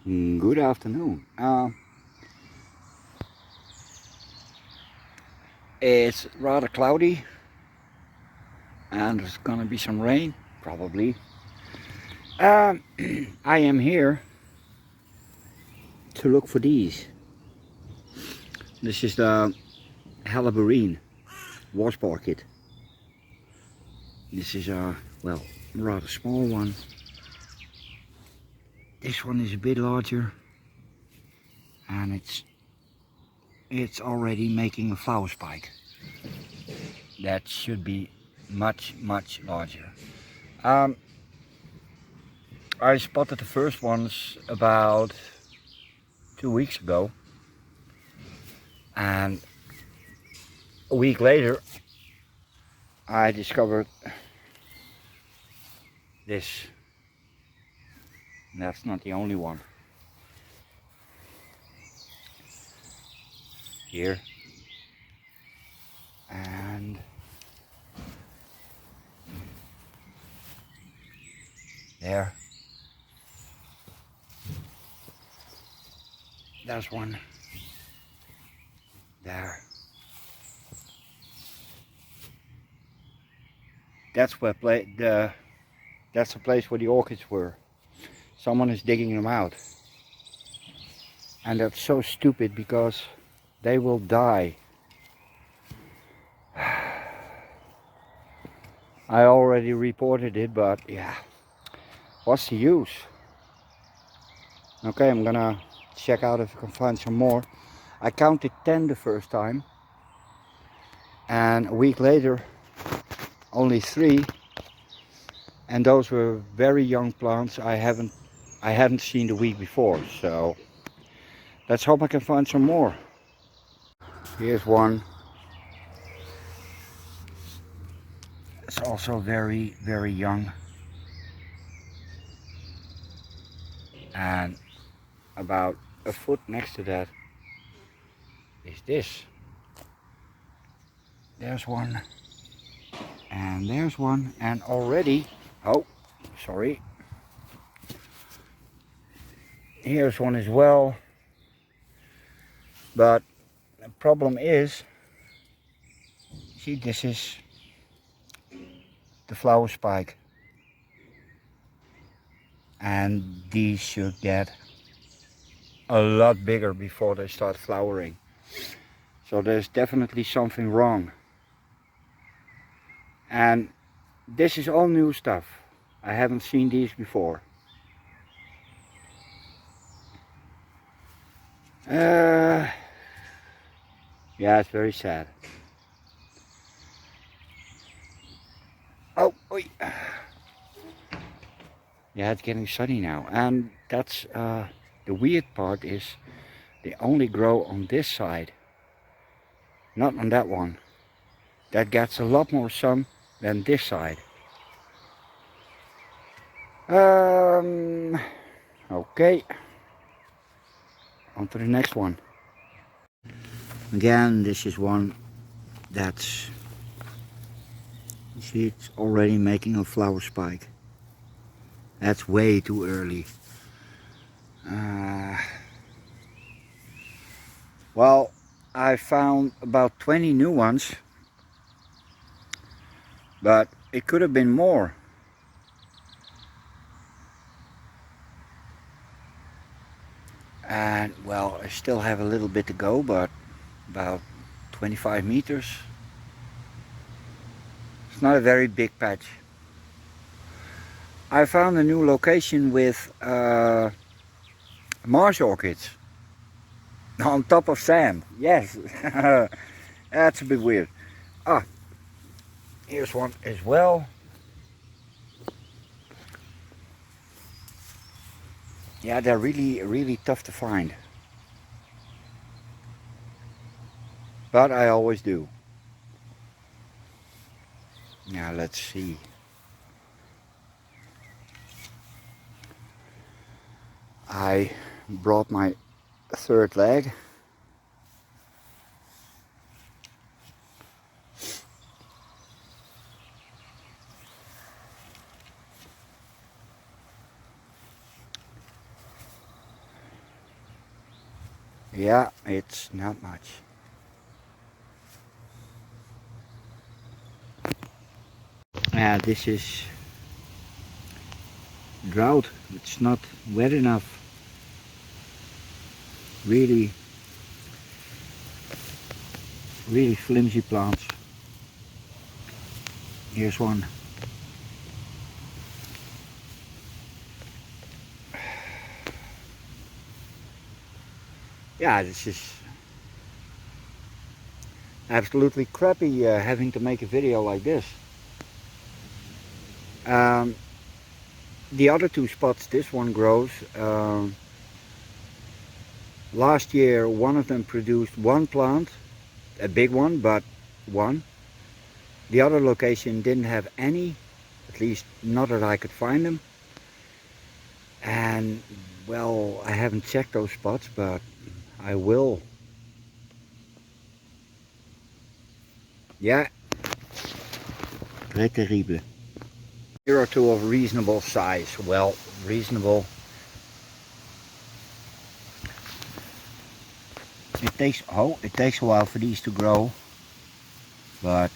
Good afternoon. It's rather cloudy and there's gonna be some rain, probably. I am here to look for these. This is the Haliburine wasp orchid. This is a, well, rather small one. This one is a bit larger and it's already making a flower spike. That should be much larger. I spotted the first ones about 2 weeks ago, and a week later I discovered this. And that's not the only one. Here and there. There's one there. That's where that's the place where the orchids were. Someone is digging them out, and that's so stupid because they will die. I already reported it, but yeah, what's the use? Okay, I'm gonna check out if I can find some more. I counted 10 the first time, and a week later only 3, and those were very young plants I hadn't seen the week before, so let's hope I can find some more. Here's one. It's also very young, and about a foot next to that is this. There's one, and there's one, and already, oh sorry, here's one as well. But the problem is, see, this is the flower spike, and these should get a lot bigger before they start flowering. So there's definitely something wrong. And this is all new stuff. I haven't seen these before. Yeah, it's very sad. Oh, oi. Yeah, it's getting sunny now, and that's the weird part is they only grow on this side, not on that one. That gets a lot more sun than this side. Okay, on to the next one. Again, this is one that's, you see, it's already making a flower spike. That's way too early. Well, I found about 20 new ones, but it could have been more. And well, I still have a little bit to go, but about 25 meters. It's not a very big patch. I found a new location with marsh orchids on top of sand. Yes, that's a bit weird. Ah, here's one as well. Yeah, they're really tough to find, but I always do. Now let's see. I brought my third leg. Yeah, it's not much. This is drought. It's not wet enough. Really, really flimsy plants. Here's one. Yeah, this is absolutely crappy having to make a video like this. The other two spots this one grows, last year one of them produced one plant, a big one, but one. The other location didn't have any, at least not that I could find them. And well, I haven't checked those spots, but I will. Yeah, très terrible. Here are two of reasonable size. Well, reasonable. It takes a while for these to grow, but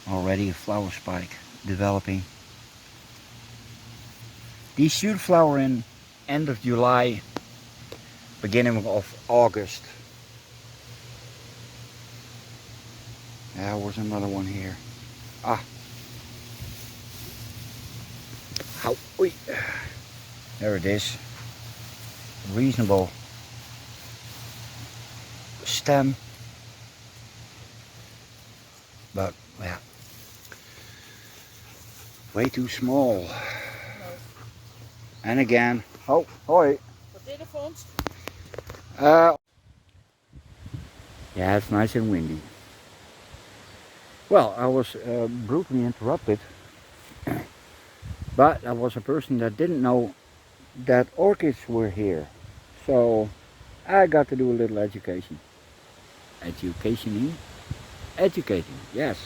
already a flower spike developing. These should flower in end of July, beginning of August. There was another one here. Ah. How? Oi. There it is. Reasonable stem. But yeah, way too small. No. And again, oh, hoi. Wat is er vondst? Yeah, it's nice and windy. Well, I was brutally interrupted, but I was a person that didn't know that orchids were here. So I got to do a little education. Educating, yes.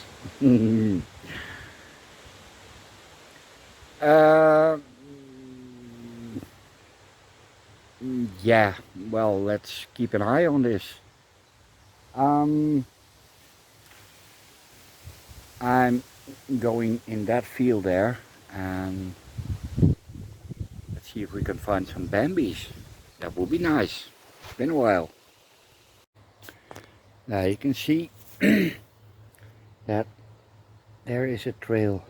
Yeah, well, let's keep an eye on this. I'm going in that field there, and let's see if we can find some Bambis. That would be nice. It's been a while. Now you can see that there is a trail,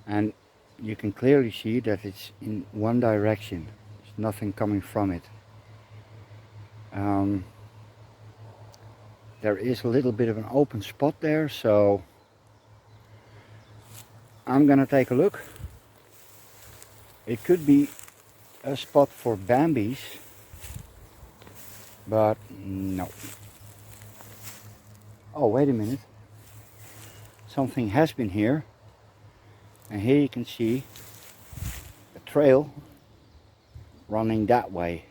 and you can clearly see that it's in one direction. There's nothing coming from it. There is a little bit of an open spot there, so I'm gonna take a look. It could be a spot for Bambis, but no. Oh, wait a minute. Something has been here, and here you can see a trail running that way.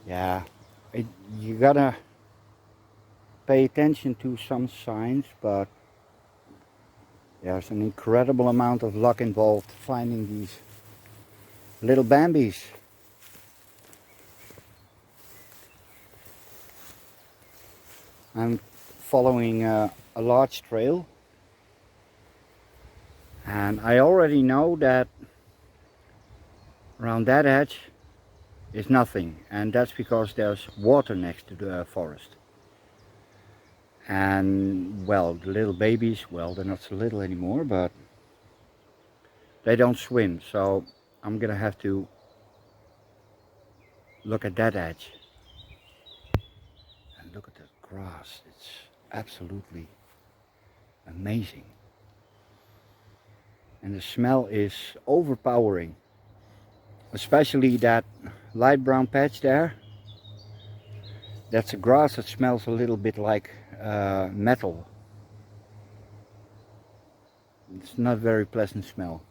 Yeah, you gotta pay attention to some signs, but there's an incredible amount of luck involved finding these little Bambis. I'm following a large trail, and I already know that around that edge is nothing, and that's because there's water next to the forest. And well, the little babies, well, they're not so little anymore, but they don't swim, so I'm gonna have to look at that edge. And look at the grass, it's absolutely amazing. And the smell is overpowering, especially that light brown patch there. That's a grass that smells a little bit like metal. It's not a very pleasant smell.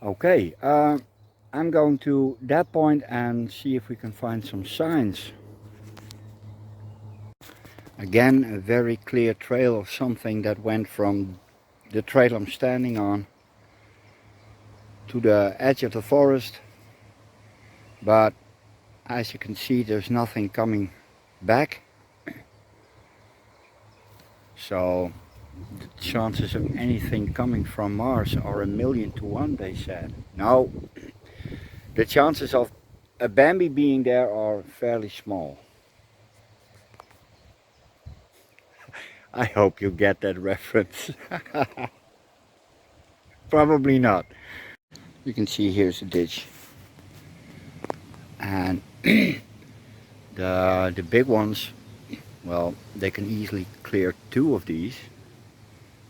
Okay, I'm going to that point and see if we can find some signs. Again, a very clear trail of something that went from the trail I'm standing on to the edge of the forest, but as you can see, there's nothing coming back, so the chances of anything coming from Mars are 1,000,000 to 1, they said. No, the chances of a Bambi being there are fairly small. I hope you get that reference. Probably not. You can see here's a ditch, and the big ones, well, they can easily clear 2 of these,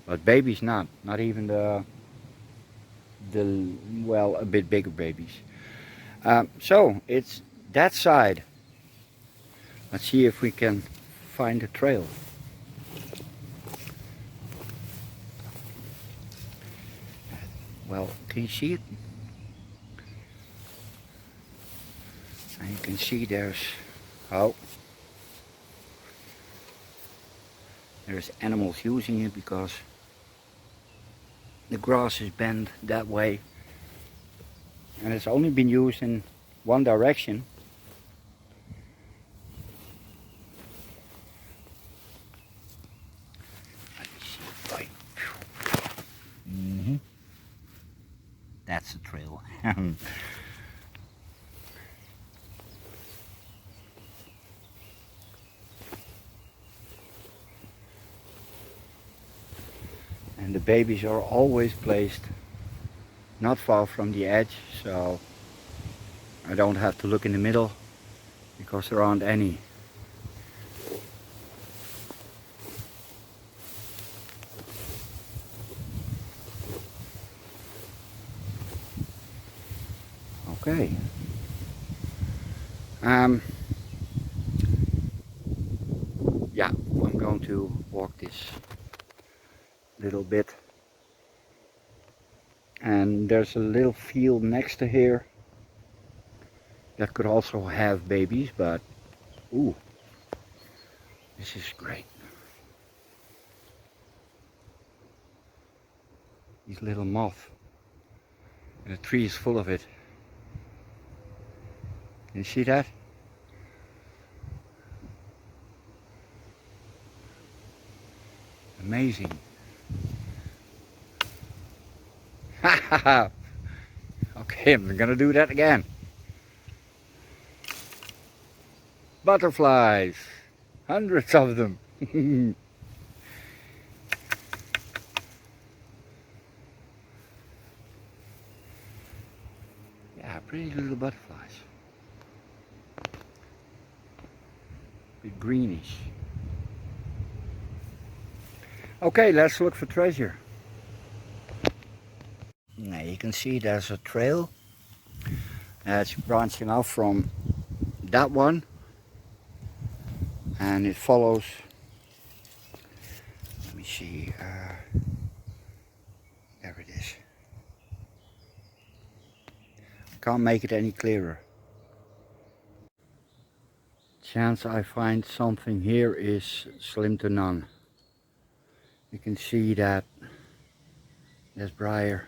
but babies not even the well, a bit bigger babies. So it's that side. Let's see if we can find a trail. Well, can you see it? And you can see there's animals using it because the grass is bent that way, and it's only been used in one direction. Let me see. Right. That's the trail. And the babies are always placed not far from the edge, so I don't have to look in the middle because there aren't any. Okay. Yeah, I'm going to walk this little bit, and there's a little field next to here that could also have babies, but ooh, this is great. These little moths, and the tree is full of it. Can you see that? Amazing. Okay, I'm gonna do that again. Butterflies, hundreds of them. Yeah, pretty little butterflies. Bit greenish. Okay, let's look for treasure. Now you can see there's a trail that's branching off from that one, and it follows. Let me see. There it is. Can't make it any clearer. Chance I find something here is slim to none. You can see that there's briar,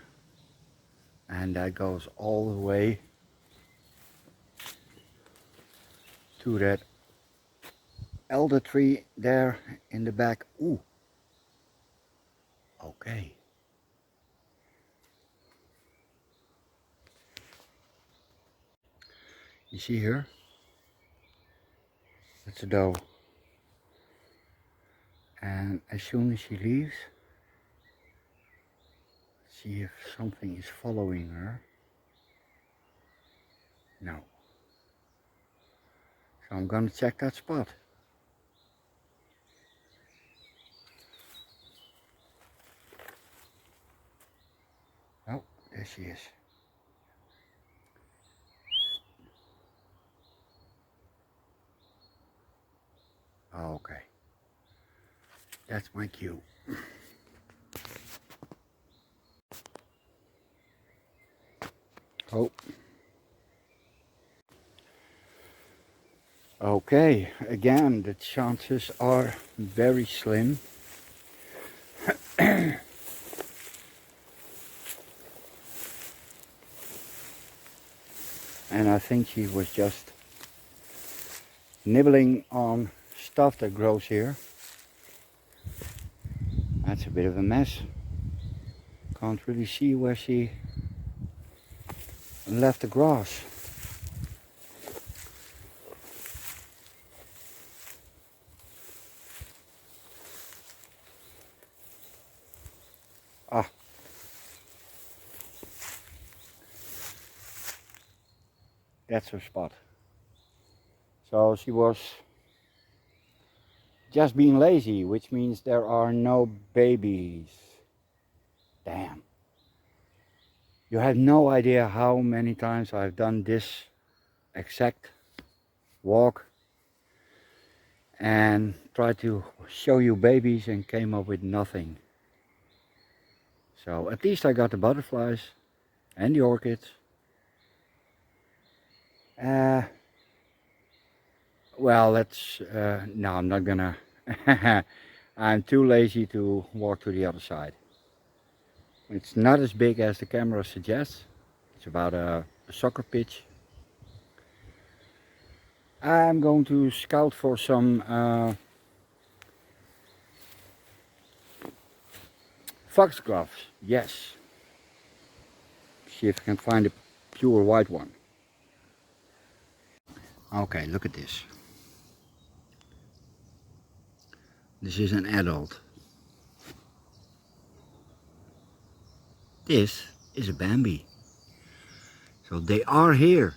and that goes all the way to that elder tree there in the back. Ooh. Okay. You see here? That's a doe. And as soon as she leaves, see if something is following her. No. So I'm gonna check that spot. Oh, there she is. Okay. That's my cue. Oh. Okay, again, the chances are very slim. And I think she was just nibbling on stuff that grows here. That's a bit of a mess. Can't really see where she left the grass. Ah. That's her spot. So she was just being lazy, which means there are no babies. Damn. You have no idea how many times I've done this exact walk and tried to show you babies and came up with nothing. So at least I got the butterflies and the orchids. Well, let's, no, I'm not gonna, I'm too lazy to walk to the other side. It's not as big as the camera suggests. It's about a soccer pitch. I'm going to scout for some foxgloves, yes. See if I can find a pure white one. Okay, look at this. This is an adult. This is a Bambi. So they are here.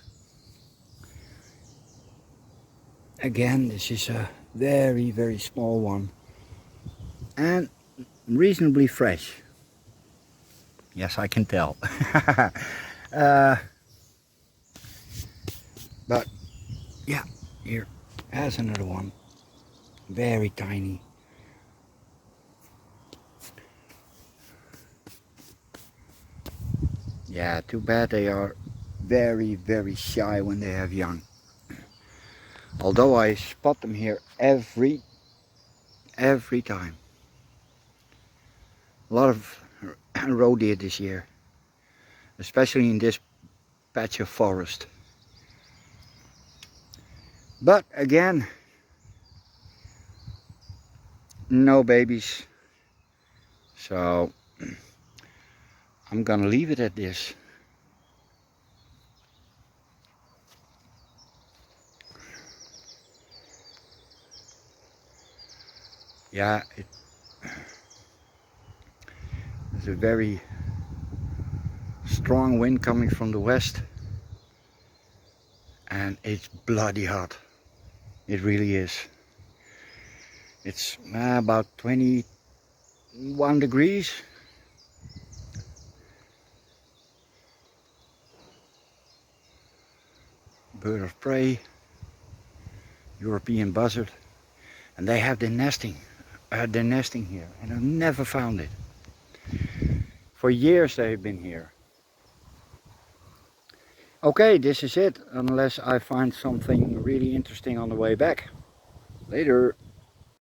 Again, this is a very, very small one. And reasonably fresh. Yes, I can tell. But yeah, here has another one. Very tiny. Yeah, too bad they are very, very shy when they have young. Although I spot them here every time. A lot of roe deer this year, especially in this patch of forest. But again, no babies. So I'm gonna leave it at this. Yeah, there's a very strong wind coming from the west and it's bloody hot. It really is. It's about 21 degrees. Bird of prey, European buzzard, and they have their nesting here, and I've never found it. For years they've been here. Okay, this is it, unless I find something really interesting on the way back. Later.